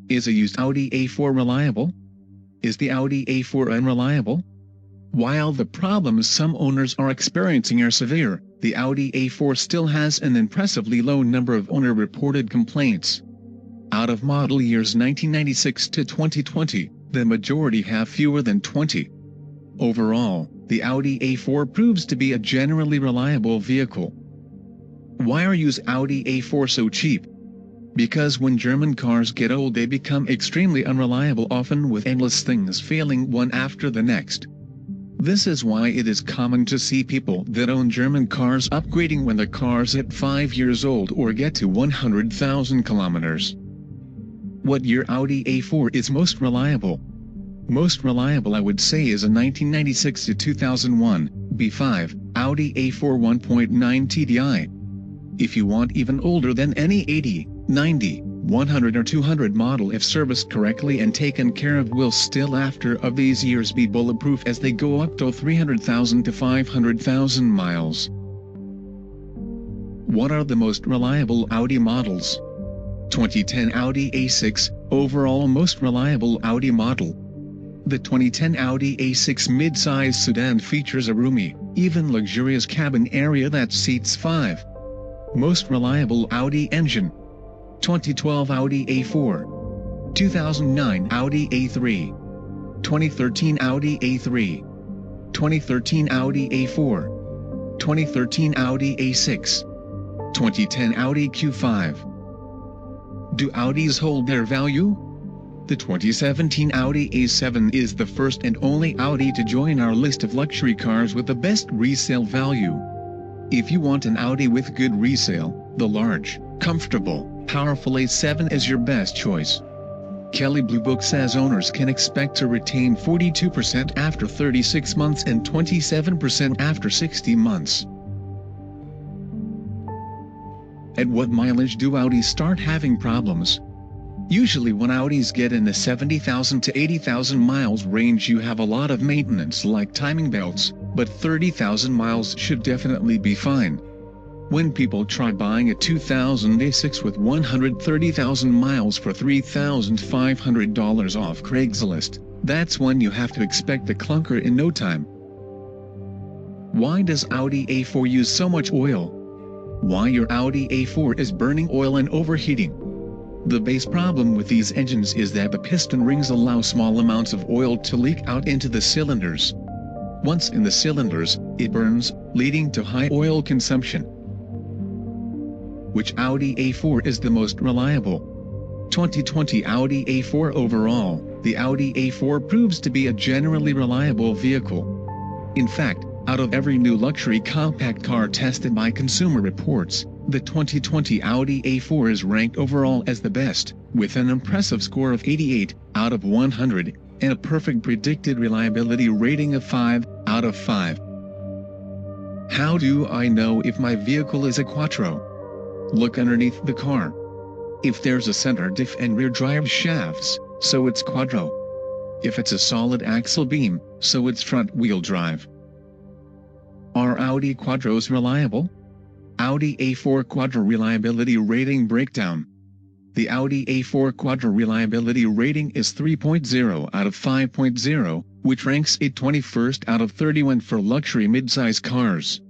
Is a used Audi A4 reliable? Is the Audi A4 unreliable? While the problems some owners are experiencing are severe, the Audi A4 still has an impressively low number of owner-reported complaints. Out of model years 1996 to 2020, the majority have fewer than 20. Overall, the Audi A4 proves to be a generally reliable vehicle. Why are used Audi A4 so cheap? Because when German cars get old they become extremely unreliable, often with endless things failing one after the next. This is why it is common to see people that own German cars upgrading when the cars hit 5 years old or get to 100,000 kilometers. What year Audi A4 is most reliable? Most reliable I would say is a 1996 to 2001 B5 Audi A4 1.9 TDI. If you want even older than any 80, 90, 100 or 200 model, if serviced correctly and taken care of, will still after of these years be bulletproof as they go up to 300,000 to 500,000 miles. What are the most reliable Audi models? 2010 Audi A6, overall most reliable Audi model. The 2010 Audi A6 mid-size sedan features a roomy, even luxurious cabin area that seats 5. Most reliable Audi engine. 2012 Audi A4. 2009 Audi A3. 2013 Audi A3. 2013 Audi A4. 2013 Audi A6. 2010 Audi Q5. Do Audis hold their value? The 2017 Audi A7 is the first and only Audi to join our list of luxury cars with the best resale value. If you want an Audi with good resale, the large, comfortable, powerful A7 is your best choice. Kelley Blue Book says owners can expect to retain 42% after 36 months and 27% after 60 months. At what mileage do Audis start having problems? Usually when Audis get in the 70,000 to 80,000 miles range you have a lot of maintenance like timing belts, but 30,000 miles should definitely be fine. When people try buying a 2000 A6 with 130,000 miles for $3,500 off Craigslist, that's when you have to expect the clunker in no time. Why does Audi A4 use so much oil? Why your Audi A4 is burning oil and overheating? The base problem with these engines is that the piston rings allow small amounts of oil to leak out into the cylinders. Once in the cylinders, it burns, leading to high oil consumption. Which Audi A4 is the most reliable? 2020 Audi A4 overall, the Audi A4 proves to be a generally reliable vehicle. In fact, out of every new luxury compact car tested by Consumer Reports, the 2020 Audi A4 is ranked overall as the best, with an impressive score of 88 out of 100, and a perfect predicted reliability rating of 5 out of 5. How do I know if my vehicle is a Quattro? Look underneath the car. If there's a center diff and rear drive shafts, so it's Quattro. If it's a solid axle beam, so it's front-wheel drive. Are Audi Quattros reliable? Audi A4 Quattro Reliability Rating Breakdown. The Audi A4 Quattro Reliability Rating is 3.0 out of 5.0, which ranks it 21st out of 31 for luxury midsize cars.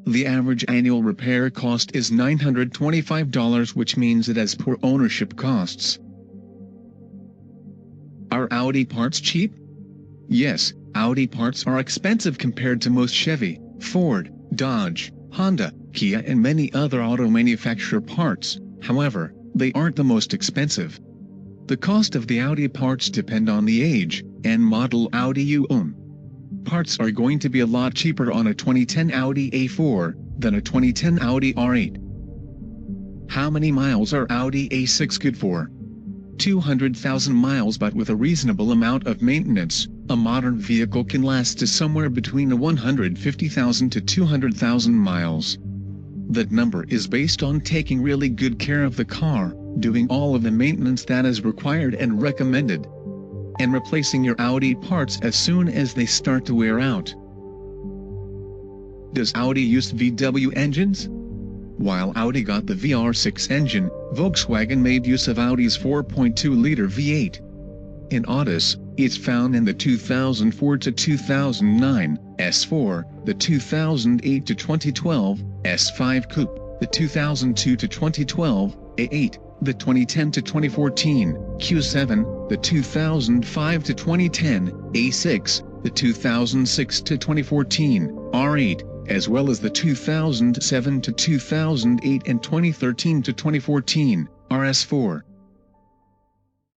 The average annual repair cost is $925, which means it has poor ownership costs. Are Audi parts cheap? Yes, Audi parts are expensive compared to most Chevy, Ford, Dodge, Honda, Kia and many other auto manufacturer parts. However, they aren't the most expensive. The cost of the Audi parts depend on the age and model Audi you own. Parts are going to be a lot cheaper on a 2010 Audi A4 than a 2010 Audi R8. How many miles are Audi A6 good for? 200,000 miles, but with a reasonable amount of maintenance, a modern vehicle can last to somewhere between 150,000 to 200,000 miles. That number is based on taking really good care of the car, doing all of the maintenance that is required and recommended, and replacing your Audi parts as soon as they start to wear out. Does Audi use VW engines? While Audi got the VR6 engine, Volkswagen made use of Audi's 4.2-liter V8. In Audis, it's found in the 2004 to 2009 S4, the 2008 to 2012 S5 Coupe, the 2002 to 2012 A8, the 2010 to 2014 Q7, the 2005 to 2010 A6, the 2006 to 2014 R8, as well as the 2007 to 2008 and 2013 to 2014 RS4.